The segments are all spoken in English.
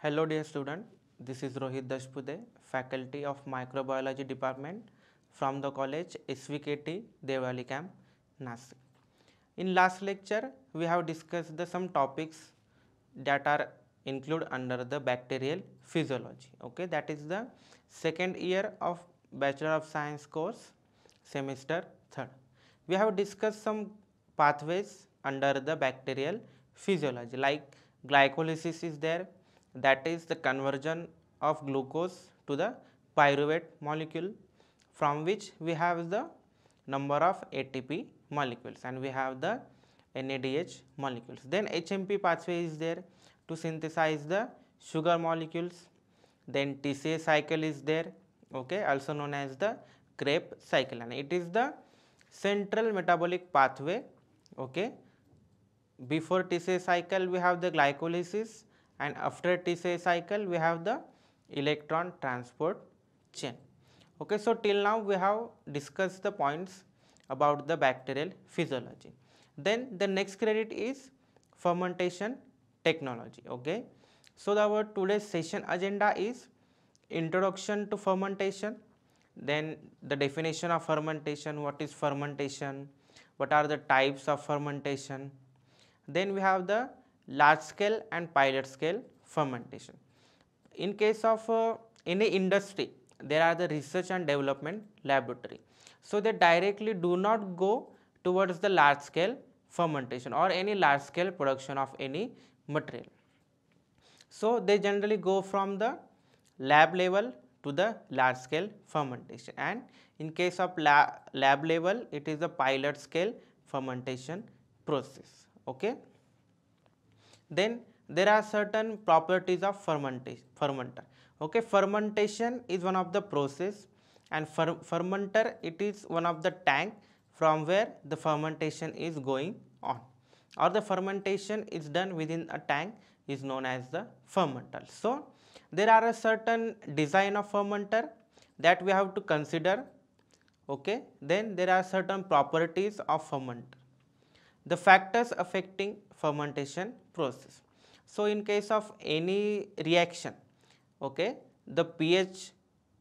Hello dear student, this is Rohit Dashpude, faculty of microbiology department from the college SVKT Devali Camp, Nasik. In last lecture, we have discussed some topics that are included under the bacterial physiology. Okay, that is the second year of Bachelor of Science course, semester third. We have discussed some pathways under the bacterial physiology, like glycolysis is there, that is the conversion of glucose to the pyruvate molecule, from which we have the number of ATP molecules and we have the NADH molecules. Then HMP pathway is there to synthesize the sugar molecules. Then TCA cycle is there, okay, also known as the Krebs cycle, and it is the central metabolic pathway. Okay, before TCA cycle we have the glycolysis, and after TCA cycle we have the electron transport chain. Okay, so till now we have discussed the points about the bacterial physiology. Then the next credit is fermentation technology. Okay, so our today's session agenda is introduction to fermentation, then the definition of fermentation, what is fermentation, what are the types of fermentation, then we have the large scale and pilot scale fermentation. In case of any industry, there are the research and development laboratory. So they directly do not go towards the large scale fermentation or any large scale production of any material. So they generally go from the lab level to the large scale fermentation, and in case of lab level it is the pilot scale fermentation process. Okay. Then there are certain properties of fermenter. Okay, fermentation is one of the process, and fermenter it is one of the tank from where the fermentation is going on, or the fermentation is done within a tank is known as the fermenter. So there are a certain design of fermenter that we have to consider. Okay, then there are certain properties of fermenter. The factors affecting fermentation process. So in case of any reaction, okay, the pH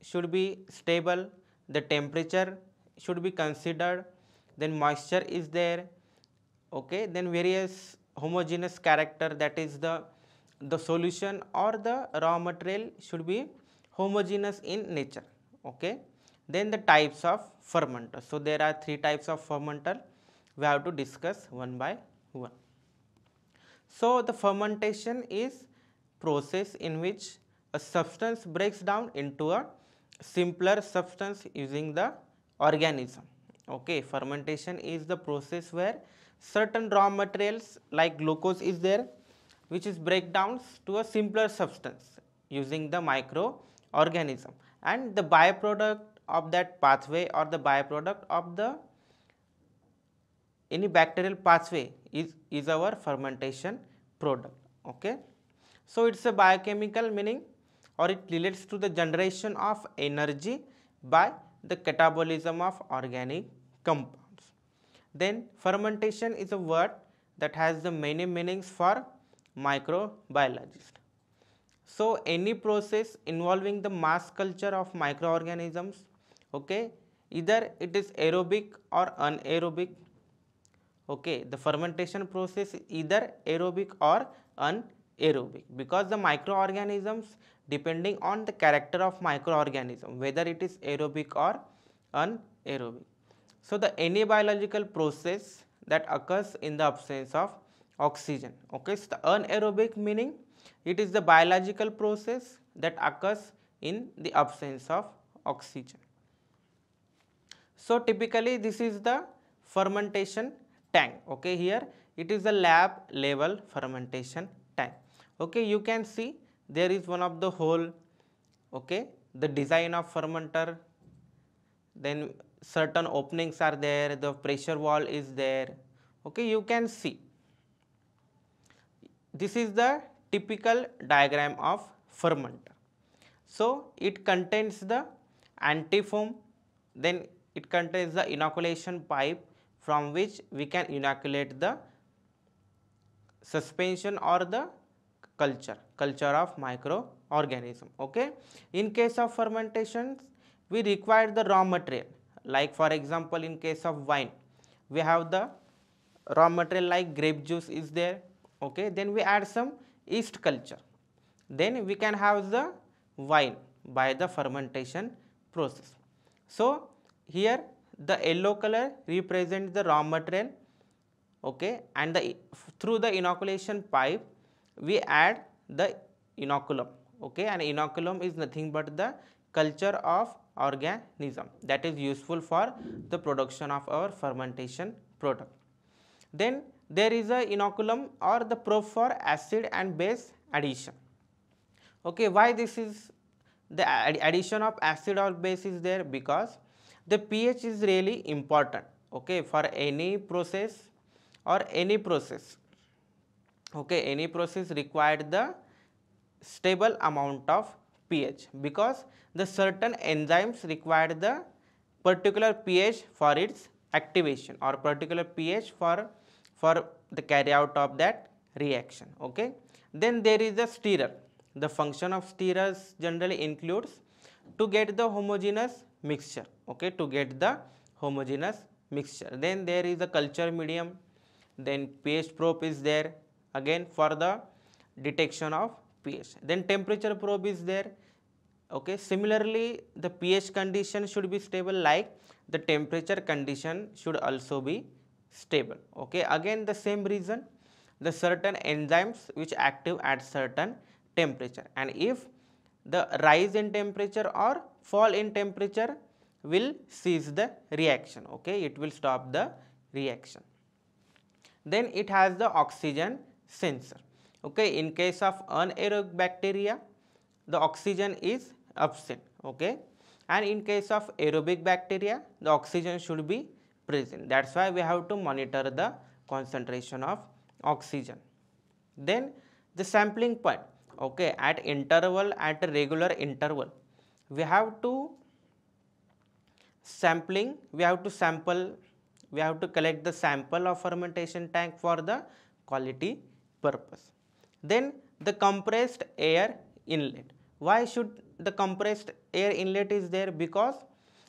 should be stable, the temperature should be considered, then moisture is there, okay, then various homogeneous character, that is the solution or the raw material should be homogeneous in nature. Okay, then the types of fermenter. So there are three types of fermenter, we have to discuss one by one. So the fermentation is process in which a substance breaks down into a simpler substance using the organism. Okay, fermentation is the process where certain raw materials like glucose is there, which is breakdowns to a simpler substance using the microorganism, and the byproduct of that pathway or the byproduct of the any bacterial pathway is our fermentation product. Okay. So it's a biochemical meaning, or it relates to the generation of energy by the catabolism of organic compounds. Then fermentation is a word that has the many meanings for microbiologist. So any process involving the mass culture of microorganisms, okay, either it is aerobic or anaerobic. Okay, the fermentation process is either aerobic or anaerobic, because the microorganisms, depending on the character of microorganism, whether it is aerobic or anaerobic. So the any biological process that occurs in the absence of oxygen. Okay, so the anaerobic meaning it is the biological process that occurs in the absence of oxygen. So typically this is the fermentation tank. Okay, here it is a lab level fermentation tank. Okay, you can see there is one of the hole. Okay, the design of fermenter, then certain openings are there, the pressure wall is there. Okay, you can see this is the typical diagram of fermenter. So it contains the antifoam, then it contains the inoculation pipe from which we can inoculate the suspension or the culture of microorganism. Okay, in case of fermentation we require the raw material, like for example in case of wine we have the raw material like grape juice is there. Okay, then we add some yeast culture, then we can have the wine by the fermentation process. So here the yellow color represents the raw material, okay, and through the inoculation pipe we add the inoculum, okay, and inoculum is nothing but the culture of organism that is useful for the production of our fermentation product. Then there is a inoculum or the probe for acid and base addition. Okay, why this is the addition of acid or base is there? Because the pH is really important, okay, for any process or any process. Okay, any process required the stable amount of pH, because the certain enzymes require the particular pH for its activation or particular pH for the carry out of that reaction. Okay, then there is a stirrer. The function of stirrers generally includes to get the homogeneous mixture, okay, to get the homogeneous mixture. Then there is a culture medium, then pH probe is there again for the detection of pH, then temperature probe is there. Okay, similarly the pH condition should be stable, like the temperature condition should also be stable. Okay, again the same reason, the certain enzymes which active at certain temperature, and if the rise in temperature or fall in temperature will cease the reaction. Okay, it will stop the reaction. Then it has the oxygen sensor. Okay, in case of anaerobic bacteria the oxygen is absent. Okay, and in case of aerobic bacteria the oxygen should be present. That's why we have to monitor the concentration of oxygen. Then the sampling point, okay, at interval, at a regular interval we have to sampling, we have to sample, we have to collect the sample of fermentation tank for the quality purpose. Then the compressed air inlet. Why should the compressed air inlet is there? Because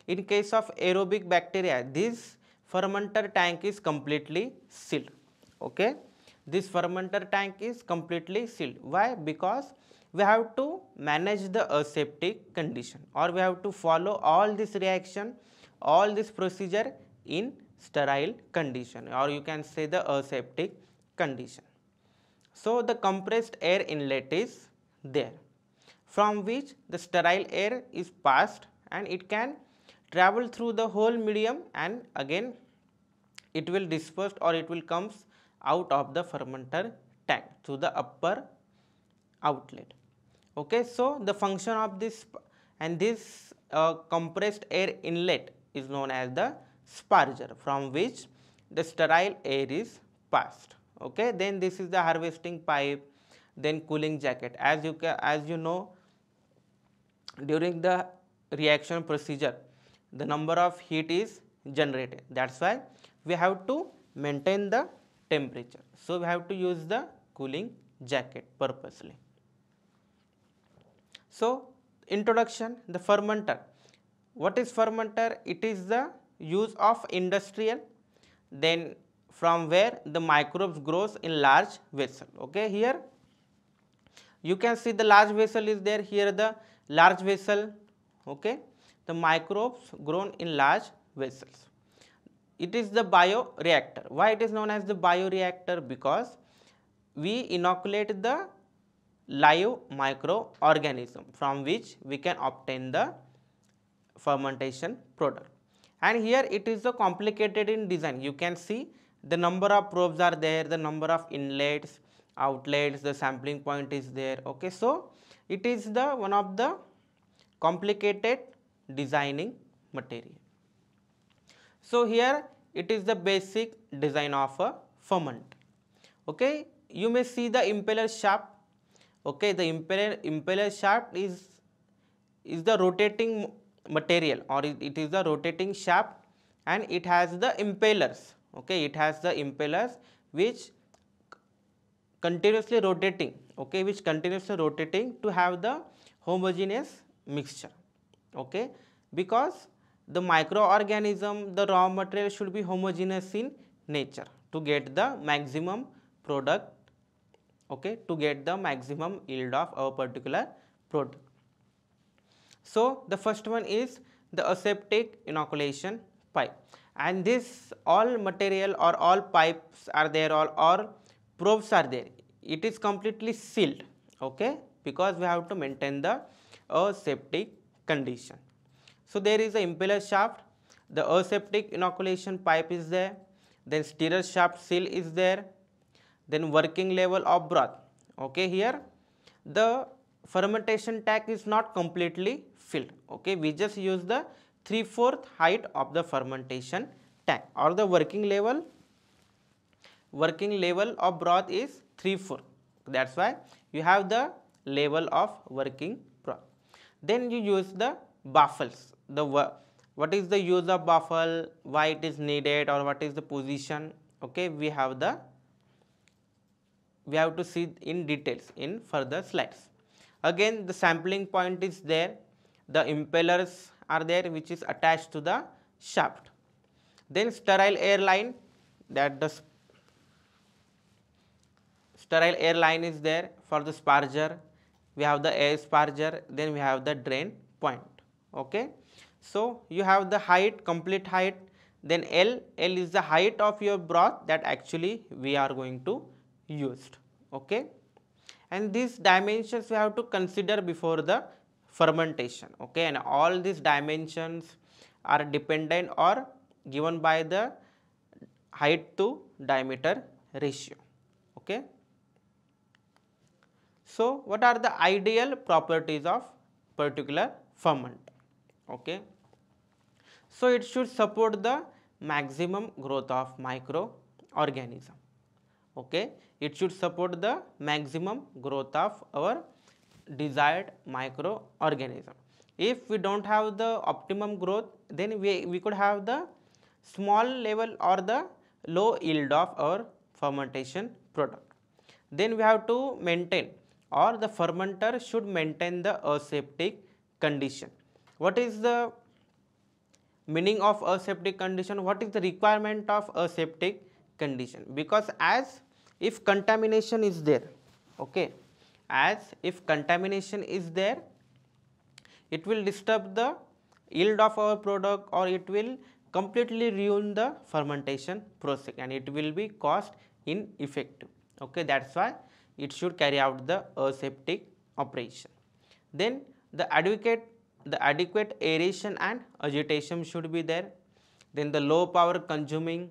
in case of aerobic bacteria this fermenter tank is completely sealed. Okay, this fermenter tank is completely sealed. Why? Because we have to manage the aseptic condition, or we have to follow all this reaction, all this procedure in sterile condition, or you can say the aseptic condition. So the compressed air inlet is there, from which the sterile air is passed and it can travel through the whole medium, and again it will disperse or it will comes out of the fermenter tank through the upper outlet. Okay, so the function of this, and this compressed air inlet is known as the sparger, from which the sterile air is passed. Okay, then this is the harvesting pipe, then cooling jacket. As you know, during the reaction procedure the number of heat is generated. That's why we have to maintain the temperature, so we have to use the cooling jacket purposely. So introduction, the fermenter. What is fermenter? It is the use of industrial, then from where the microbes grows in large vessel. Okay, here you can see the large vessel is there, here the large vessel. Okay, the microbes grown in large vessels. It is the bioreactor. Why it is known as the bioreactor? Because we inoculate the live microorganism from which we can obtain the fermentation product. And here it is so complicated in design. You can see the number of probes are there, the number of inlets, outlets, the sampling point is there. Okay, so it is the one of the complicated designing material. So here it is the basic design of a ferment. Okay, you may see the impeller shaft. Okay, the impeller shaft is the rotating material, or it is the rotating shaft, and it has the impellers. Okay, it has the impellers which continuously rotating. okay, which continuously rotating to have the homogeneous mixture, okay, because the microorganism, the raw material should be homogeneous in nature to get the maximum product, okay, to get the maximum yield of our particular product. So the first one is the aseptic inoculation pipe, and this all material or all pipes are there, or probes are there, it is completely sealed, okay, because we have to maintain the aseptic condition. So there is a impeller shaft, the aseptic inoculation pipe is there, then stirrer shaft seal is there, then working level of broth, okay. Here the fermentation tank is not completely filled, okay, we just use the 3/4 height of the fermentation tank, or the working level of broth is 3/4, that's why you have the level of working broth. Then you use the baffles, the what is the use of baffle, why it is needed, or what is the position, okay, we have to see in details in further slides. Again the sampling point is there, the impellers are there which is attached to the shaft. Then sterile air line, that the sterile air line is there for the sparger, we have the air sparger, then we have the drain point, okay. So you have the height, complete height, then L is the height of your broth that actually we are going to use, okay. And these dimensions we have to consider before the fermentation, okay, and all these dimensions are dependent or given by the height to diameter ratio, okay. So what are the ideal properties of particular ferment, okay. So it should support the maximum growth of microorganism, okay, it should support the maximum growth of our desired microorganism. If we don't have the optimum growth, then we could have the small level or the low yield of our fermentation product. Then we have to maintain, or the fermenter should maintain the aseptic condition. What is the meaning of aseptic condition? What is the requirement of aseptic condition? Because as if contamination is there, okay, as if contamination is there, it will disturb the yield of our product, or it will completely ruin the fermentation process, and it will be cost ineffective, okay. That's why it should carry out the aseptic operation. Then the adequate aeration and agitation should be there. Then the low power consuming,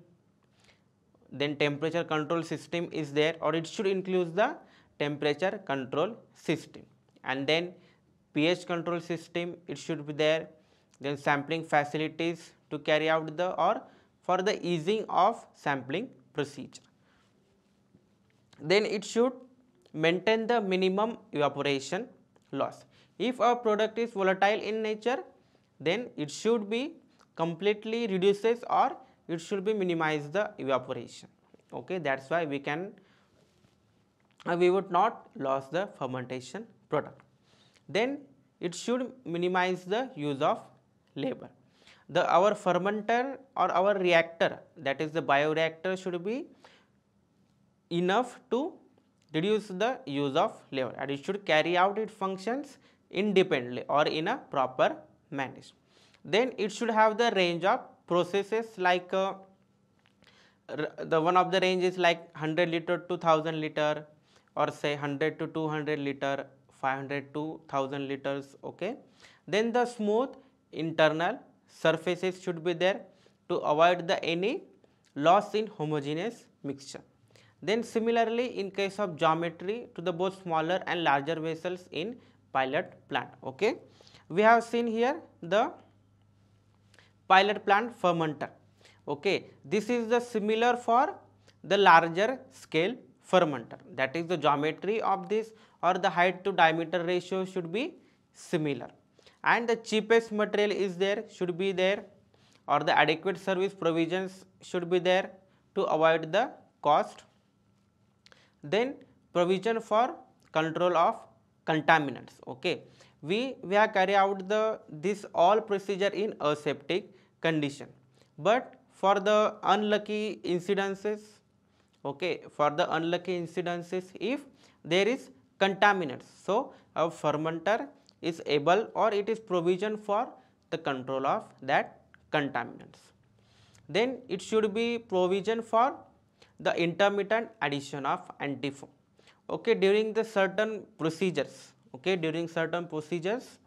then temperature control system is there, or it should include the temperature control system, and then pH control system it should be there. Then sampling facilities to carry out the, or for the easing of sampling procedure. Then it should maintain the minimum evaporation loss. If a product is volatile in nature, then it should be completely reduces, or it should be minimize the evaporation, okay. That's why we would not lose the fermentation product. Then it should minimize the use of labor. Our fermenter or our reactor, that is the bioreactor, should be enough to reduce the use of labor, and it should carry out its functions independently or in a proper manner. Then it should have the range of processes, like the one of the range is like 100 liter to 1000 liter, or say 100 to 200 liter, 500 to 1000 liters, okay. Then the smooth internal surfaces should be there to avoid the any loss in homogeneous mixture. Then similarly in case of geometry, to the both smaller and larger vessels in pilot plant, okay. We have seen here the pilot plant fermenter, okay. This is the similar for the larger scale fermenter, that is the geometry of this or the height to diameter ratio should be similar, and the cheapest material is there, should be there, or the adequate service provisions should be there to avoid the cost. Then provision for control of contaminants. Okay, we have carried out this all procedure in aseptic condition, but for the unlucky incidences, okay, for the unlucky incidences, if there is contaminants, so a fermenter is able or it is provision for the control of that contaminants. Then it should be provision for the intermittent addition of antifoam. Okay, during the certain procedures, okay, during certain procedures,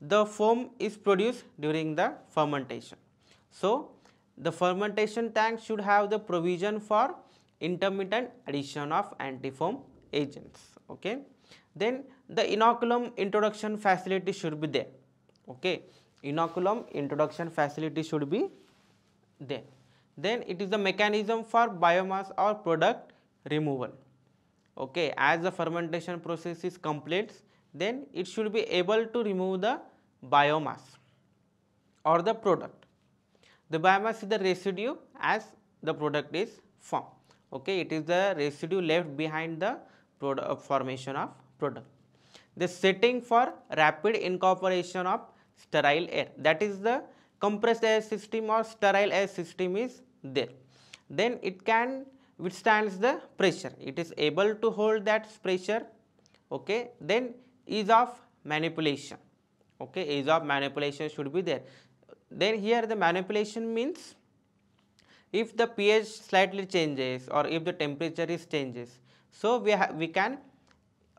the foam is produced during the fermentation. So the fermentation tank should have the provision for intermittent addition of antifoam agents. Okay, then the inoculum introduction facility should be there. Okay, inoculum introduction facility should be there. Then it is the mechanism for biomass or product removal. Okay, as the fermentation process is complete, then it should be able to remove the biomass or the product. The biomass is the residue as the product is formed. Okay, it is the residue left behind the formation of product. The setting for rapid incorporation of sterile air, that is the compressed air system or sterile air system is there. Then it can withstands the pressure, it is able to hold that pressure. Okay, then ease of manipulation. Okay, ease of manipulation should be there. Then here the manipulation means if the pH slightly changes or if the temperature is changes, so we can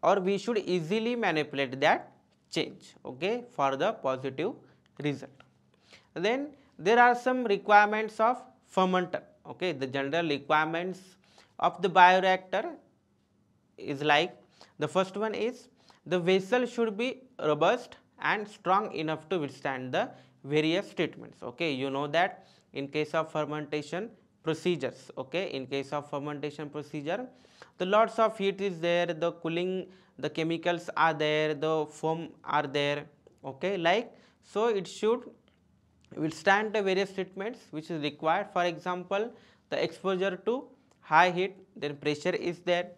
or we should easily manipulate that change, okay, for the positive result. Then there are some requirements of fermenter. Okay, the general requirements of the bioreactor is like, the first one is the vessel should be robust and strong enough to withstand the various treatments. Okay, you know that in case of fermentation procedures, okay, in case of fermentation procedure, the lots of heat is there, the cooling, the chemicals are there, the foam are there. Okay, like, so it should withstand the various treatments which is required. For example, the exposure to high heat, then pressure is there,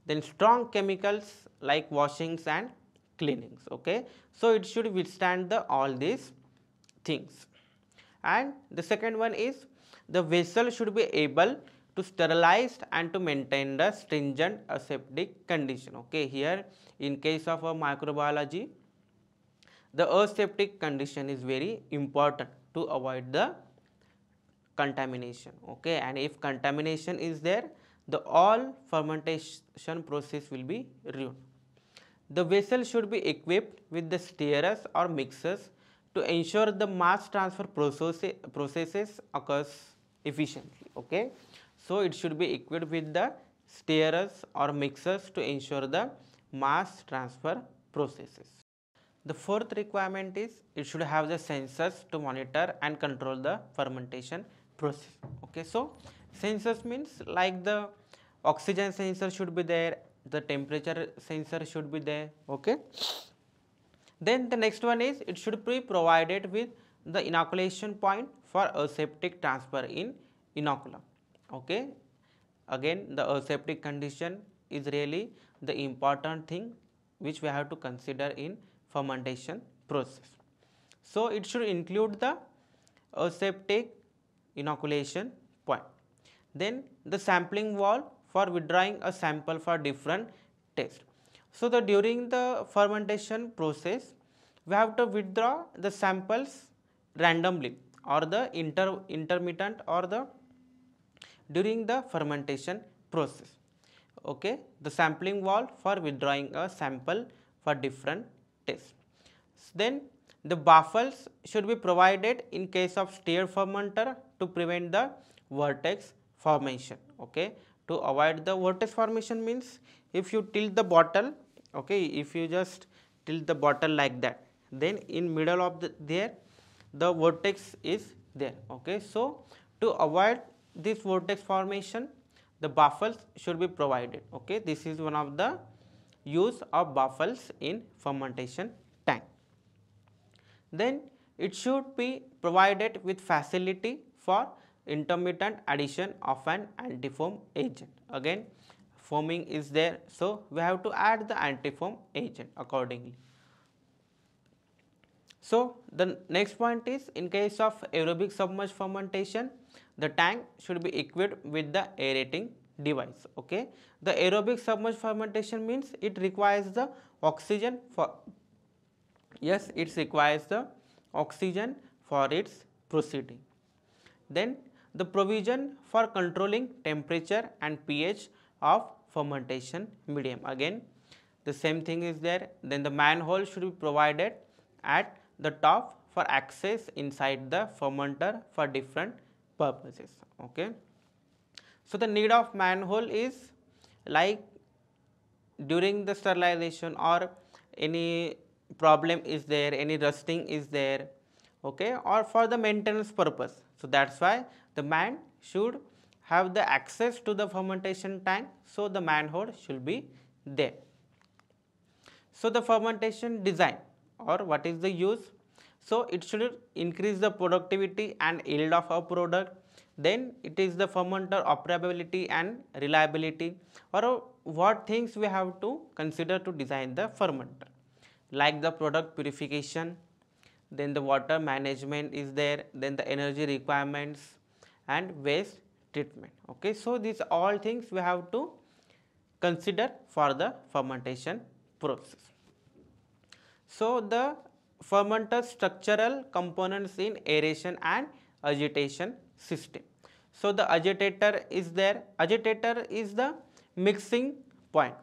then strong chemicals like washings and cleanings. Okay, so it should withstand the all these things. And the second one is the vessel should be able to sterilize and to maintain the stringent aseptic condition. Okay, here in case of a microbiology, the aseptic condition is very important to avoid the contamination. Okay, and if contamination is there, the all fermentation process will be ruined. The vessel should be equipped with the stirrers or mixers to ensure the mass transfer processes occurs efficiently. Okay, so it should be equipped with the stirrers or mixers to ensure the mass transfer processes. The fourth requirement is it should have the sensors to monitor and control the fermentation process. Okay, so sensors means like the oxygen sensor should be there, the temperature sensor should be there. Okay, then the next one is it should be provided with the inoculation point for aseptic transfer in inoculum. Okay, again the aseptic condition is really the important thing which we have to consider in fermentation process. So it should include the aseptic inoculation point. Then the sampling valve for withdrawing a sample for different tests. So the during the fermentation process, we have to withdraw the samples randomly or the intermittent or the during the fermentation process. Okay, the sampling valve for withdrawing a sample for different tests. Then the baffles should be provided in case of stirred fermenter to prevent the vortex formation. Okay, to avoid the vortex formation means if you tilt the bottle, okay, if you just tilt the bottle like that, then in middle of the vortex is there. Okay, so to avoid this vortex formation, the baffles should be provided. Okay, this is one of the use of baffles in fermentation tank. Then it should be provided with facility for intermittent addition of an antifoam agent. Again, foaming is there, so we have to add the antifoam agent accordingly. So the next point is, in case of aerobic submerged fermentation, the tank should be equipped with the aerating device. Okay, the aerobic submerged fermentation means it requires the oxygen for, yes, it requires the oxygen for its proceeding. Then the provision for controlling temperature and pH of fermentation medium, again the same thing is there. Then the manhole should be provided at the top for access inside the fermenter for different purposes. Okay. So the need of manhole is like during the sterilization or any problem is there, any rusting is there, okay, or for the maintenance purpose. So that's why the man should have the access to the fermentation tank, so the manhole should be there. So the fermentation design, or what is the use? So it should increase the productivity and yield of a product. Then it is the fermenter operability and reliability, or what things we have to consider to design the fermenter, like the product purification, then the water management is there, then the energy requirements and waste treatment. Okay, so these all things we have to consider for the fermentation process. So the fermenter structural components in aeration and agitation system. So the agitator is there. Agitator is the mixing point.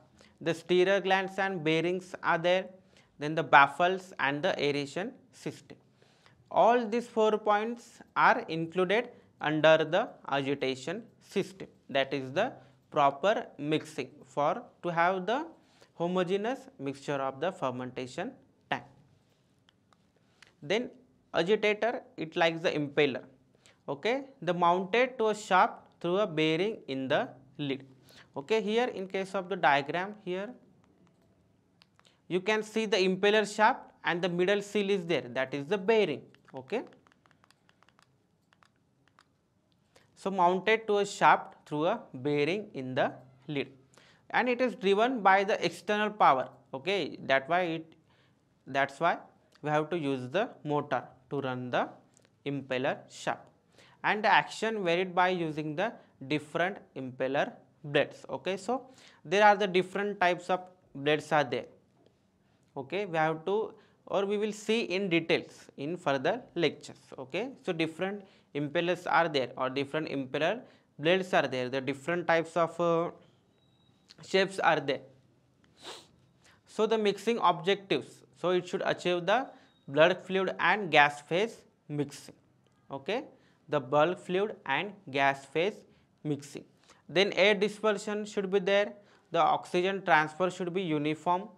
The stirrer glands and bearings are there. Then the baffles and the aeration system. All these 4 points are included under the agitation system. That is the proper mixing for to have the homogeneous mixture of the fermentation tank. Then agitator, it likes the impeller. Okay, the mounted to a shaft through a bearing in the lid. Okay, here in case of the diagram here, you can see the impeller shaft and the middle seal is there, that is the bearing. Okay, so mounted to a shaft through a bearing in the lid, and it is driven by the external power. Okay, that's why we have to use the motor to run the impeller shaft, and the action varied by using the different impeller blades. Okay, so there are the different types of blades are there. Okay, we have to, or we will see in details in further lectures. Okay, so different impellers are there, or different impeller blades are there, the different types of shapes are there. So the mixing objectives, so it should achieve the blood fluid and gas phase mixing. Okay, the bulk fluid and gas phase mixing. Then air dispersion should be there, the oxygen transfer should be uniform,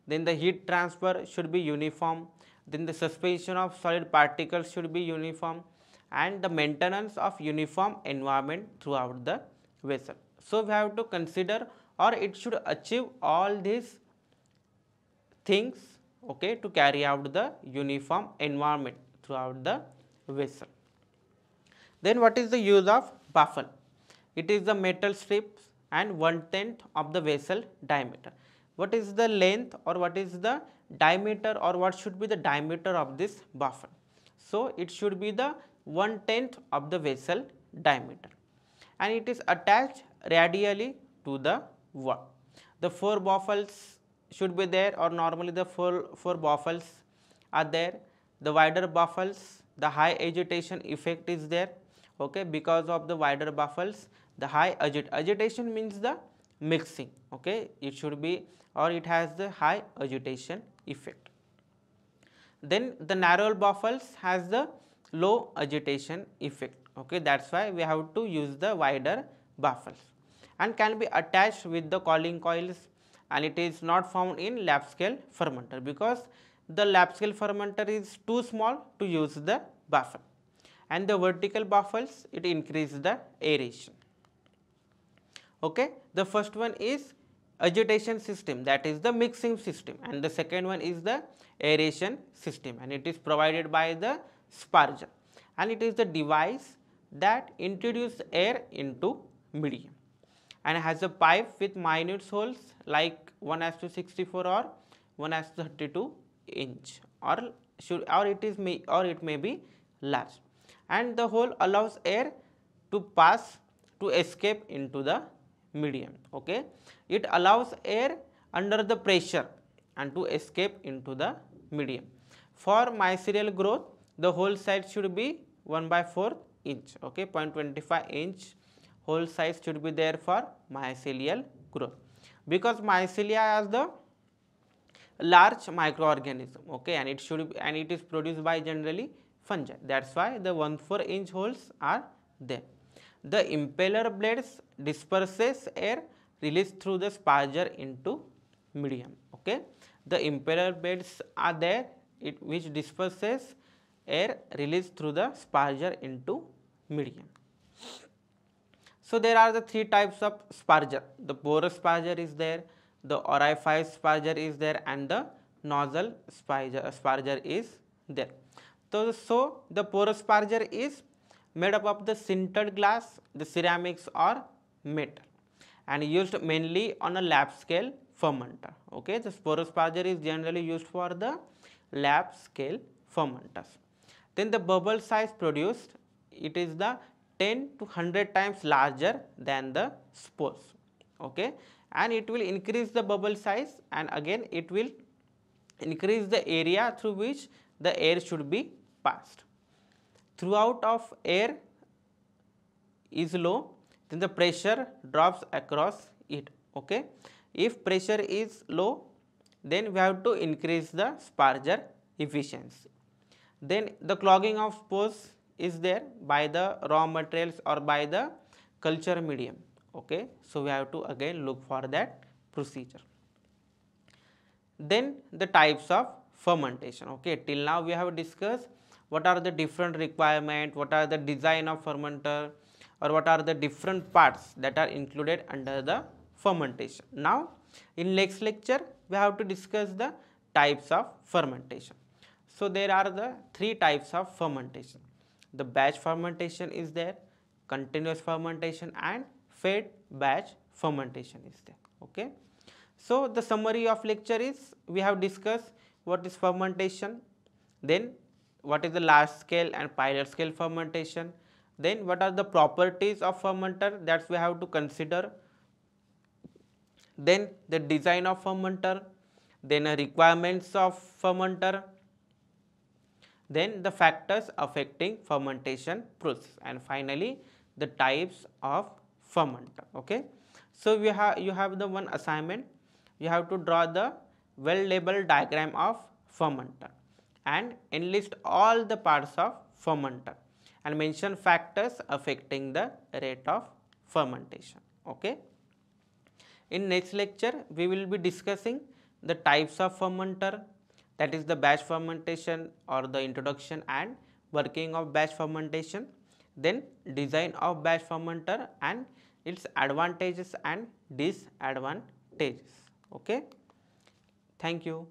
then the heat transfer should be uniform, then the suspension of solid particles should be uniform, and the maintenance of uniform environment throughout the vessel. So we have to consider, or it should achieve all these things, okay, to carry out the uniform environment throughout the vessel. Then what is the use of baffle? It is the metal strips and 1/10 of the vessel diameter. What is the length, or what is the diameter, or what should be the diameter of this baffle? So it should be the 1/10 of the vessel diameter, and it is attached radially to the wall. The 4 baffles should be there, or normally the four baffles are there. The wider baffles, the high agitation effect is there. Okay, because of the wider baffles, the high agitation means the mixing. Okay, it should be, or it has the high agitation effect. Then the narrow baffles has the low agitation effect. Okay, that's why we have to use the wider baffles, and can be attached with the cooling coils, and it is not found in lab scale fermenter, because the lab scale fermenter is too small to use the baffle, and the vertical baffles, it increases the aeration. Okay, the first one is agitation system, that is the mixing system, and the second one is the aeration system, and it is provided by the sparger, and it is the device that introduces air into medium. and has a pipe with minute holes like 1:64 or 1:32 inch, or it may be large, and the hole allows air to pass to escape into the medium. Okay, it allows air under the pressure and to escape into the medium. For mycelial growth, the hole size should be 1/4 inch. Okay, 0.25 inch hole size should be there for mycelial growth, because mycelia has the large microorganism. Okay, and it is produced by generally fungi. That's why the 1/4 inch holes are there. The impeller blades disperses air released through the sparger into medium. Okay, the impeller blades are there, which disperses air released through the sparger into medium. So there are the three types of sparger. The porous sparger is there, the orifice sparger is there, and the nozzle sparger is there. So the porous sparger is made up of the sintered glass, the ceramics or metal, and used mainly on a lab scale fermenter. Okay, the porous sparger is generally used for the lab scale fermenters. Then the bubble size produced, it is the 10 to 100 times larger than the spores. Okay, and it will increase the bubble size, and again it will increase the area through which the air should be passed. Throughout of air is low, then the pressure drops across it. Okay, if pressure is low, then we have to increase the sparger efficiency. Then the clogging of spores is there by the raw materials or by the culture medium. Okay, so we have to again look for that procedure. Then the types of fermentation. Okay, till now we have discussed what are the different requirements, what are the design of fermenter, or what are the different parts that are included under the fermentation. Now in next lecture we have to discuss the types of fermentation. So there are the three types of fermentation. The batch fermentation is there, continuous fermentation, and fed batch fermentation is there. Okay, so the summary of lecture is, we have discussed what is fermentation, then what is the large scale and pilot scale fermentation, then what are the properties of fermenter that we have to consider, then the design of fermenter, then requirements of fermenter, then the factors affecting fermentation process, and finally the types of fermenter. Okay, so you have the one assignment, you have to draw the well labeled diagram of fermenter and enlist all the parts of fermenter and mention factors affecting the rate of fermentation. Okay, in next lecture we will be discussing the types of fermenter, that is the batch fermentation or the introduction and working of batch fermentation, then design of batch fermenter and its advantages and disadvantages. Okay, thank you.